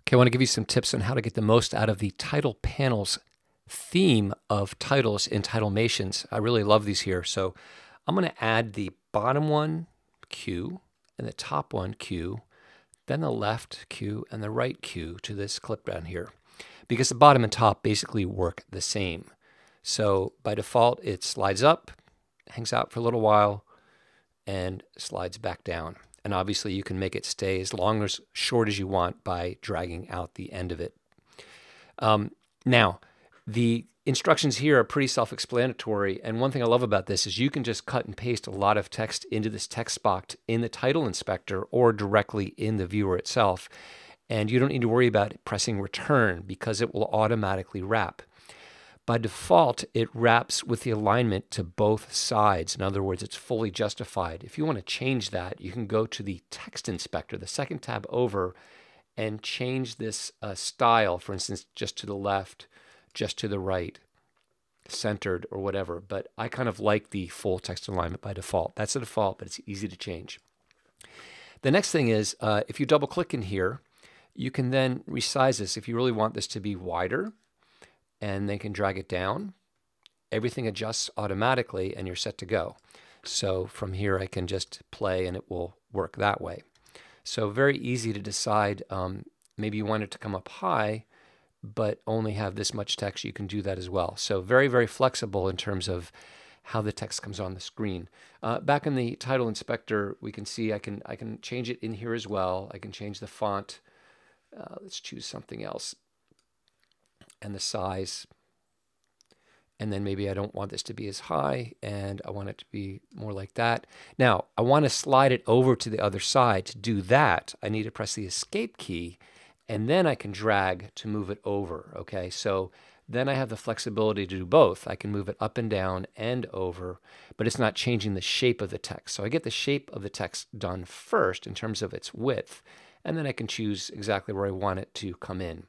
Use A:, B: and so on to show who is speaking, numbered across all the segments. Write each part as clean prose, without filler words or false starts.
A: Okay, I want to give you some tips on how to get the most out of the title panels theme of titles in TitleMations. I really love these here. So I'm going to add the bottom one, Q, and the top one, Q, then the left Q and the right Q to this clip down here, because the bottom and top basically work the same. So by default, it slides up, hangs out for a little while, and slides back down. And obviously you can make it stay as long or as short as you want by dragging out the end of it. Now, the instructions here are pretty self-explanatory, and one thing I love about this is you can just cut and paste a lot of text into this text box in the title inspector or directly in the viewer itself, and you don't need to worry about pressing return because it will automatically wrap. By default, it wraps with the alignment to both sides. In other words, it's fully justified. If you want to change that, you can go to the text inspector, the second tab over, and change this style, for instance, just to the left, just to the right, centered, or whatever. But I kind of like the full text alignment by default. That's the default, but it's easy to change. The next thing is, if you double click in here, you can then resize this. If you really want this to be wider, and then can drag it down, everything adjusts automatically and you're set to go. So from here I can just play and it will work that way. So very easy to decide. Maybe you want it to come up high but only have this much text. You can do that as well. So very, very flexible in terms of how the text comes on the screen. Back in the title inspector, we can see I can change it in here as well. I can change the font. Let's choose something else, and the size, and then maybe I don't want this to be as high and I want it to be more like that. Now I want to slide it over to the other side. To do that, I need to press the escape key, and then I can drag to move it over. Okay, so then I have the flexibility to do both. I can move it up and down and over, but it's not changing the shape of the text. So I get the shape of the text done first in terms of its width, and then I can choose exactly where I want it to come in.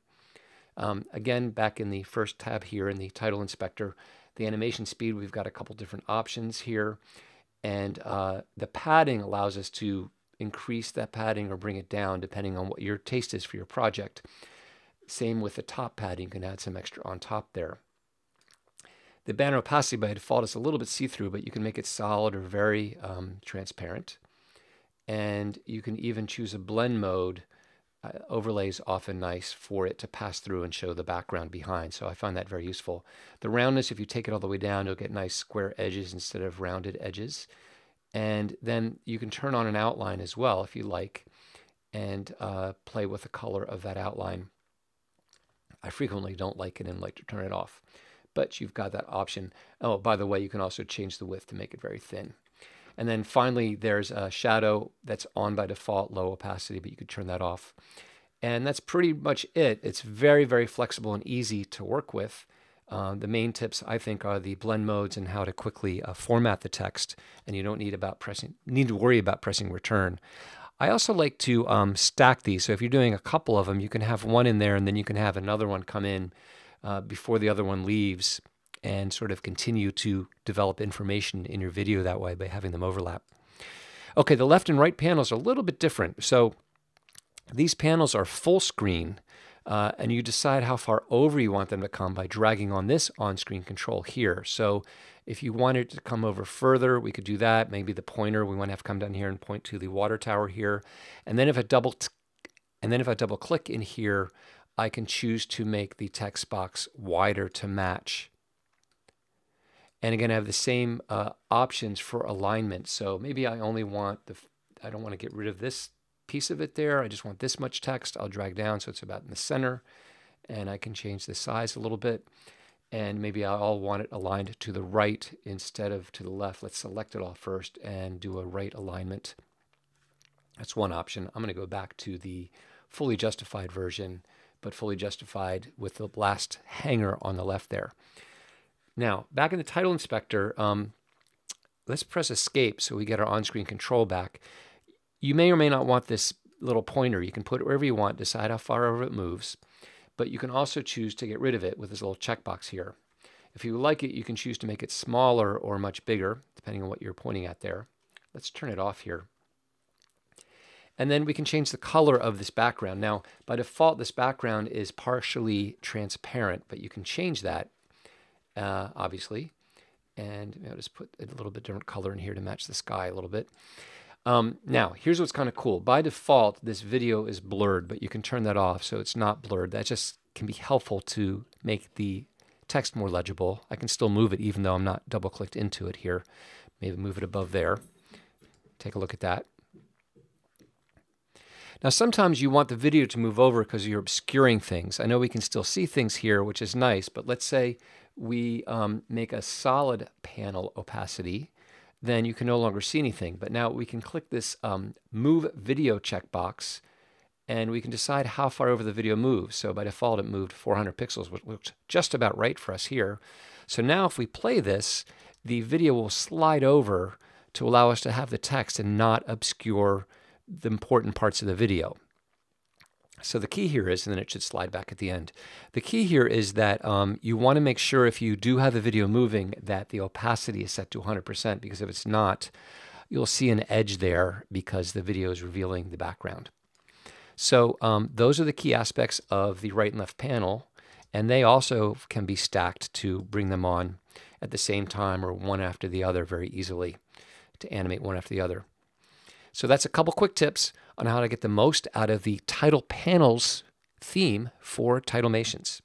A: Again, back in the first tab here in the title inspector, the animation speed, we've got a couple different options here. And the padding allows us to increase that padding or bring it down depending on what your taste is for your project. Same with the top padding, you can add some extra on top there. The banner opacity by default is a little bit see-through, but you can make it solid or very transparent. And you can even choose a blend mode. Overlay is often nice for it to pass through and show the background behind, so I find that very useful. The roundness, if you take it all the way down, you'll get nice square edges instead of rounded edges. And then you can turn on an outline as well if you like, and play with the color of that outline. I frequently don't like it and like to turn it off, but you've got that option. Oh, by the way, you can also change the width to make it very thin. And then finally, there's a shadow that's on by default, low opacity, but you could turn that off. And that's pretty much it. It's very, very flexible and easy to work with. The main tips, I think, are the blend modes and how to quickly format the text, and you don't need to worry about pressing return. I also like to stack these. So if you're doing a couple of them, you can have one in there, and then you can have another one come in before the other one leaves, and sort of continue to develop information in your video that way by having them overlap. Okay, the left and right panels are a little bit different. So these panels are full screen, and you decide how far over you want them to come by dragging on this on-screen control here. So if you wanted to come over further, we could do that. Maybe the pointer, we want to have come down here and point to the water tower here. And then if I double click in here, I can choose to make the text box wider to match. And again, I have the same options for alignment. So maybe I only want I don't want to get rid of this piece of it there. I just want this much text. I'll drag down so it's about in the center. And I can change the size a little bit. And maybe I'll want it aligned to the right instead of to the left. Let's select it all first and do a right alignment. That's one option. I'm going to go back to the fully justified version, but fully justified with the last hanger on the left there. Now, back in the title inspector, let's press escape so we get our on-screen control back. You may or may not want this little pointer. You can put it wherever you want, decide how far over it moves, but you can also choose to get rid of it with this little checkbox here. If you like it, you can choose to make it smaller or much bigger, depending on what you're pointing at there. Let's turn it off here. And then we can change the color of this background. Now, by default, this background is partially transparent, but you can change that, obviously. And I'll just put a little bit different color in here to match the sky a little bit. Now, here's what's kind of cool. By default, this video is blurred, but you can turn that off so it's not blurred. That just can be helpful to make the text more legible. I can still move it even though I'm not double-clicked into it here. Maybe move it above there. Take a look at that. Now, sometimes you want the video to move over because you're obscuring things. I know we can still see things here, which is nice, but let's say we make a solid panel opacity, then you can no longer see anything. But now we can click this Move Video checkbox, and we can decide how far over the video moves. So by default, it moved 400 pixels, which looks just about right for us here. So now if we play this, the video will slide over to allow us to have the text and not obscure the important parts of the video. So the key here is, and then it should slide back at the end. The key here is that you want to make sure if you do have the video moving that the opacity is set to 100%, because if it's not, you'll see an edge there because the video is revealing the background. So those are the key aspects of the right and left panel, and they also can be stacked to bring them on at the same time or one after the other very easily, to animate one after the other. So that's a couple quick tips on how to get the most out of the title panels theme for TitleMations.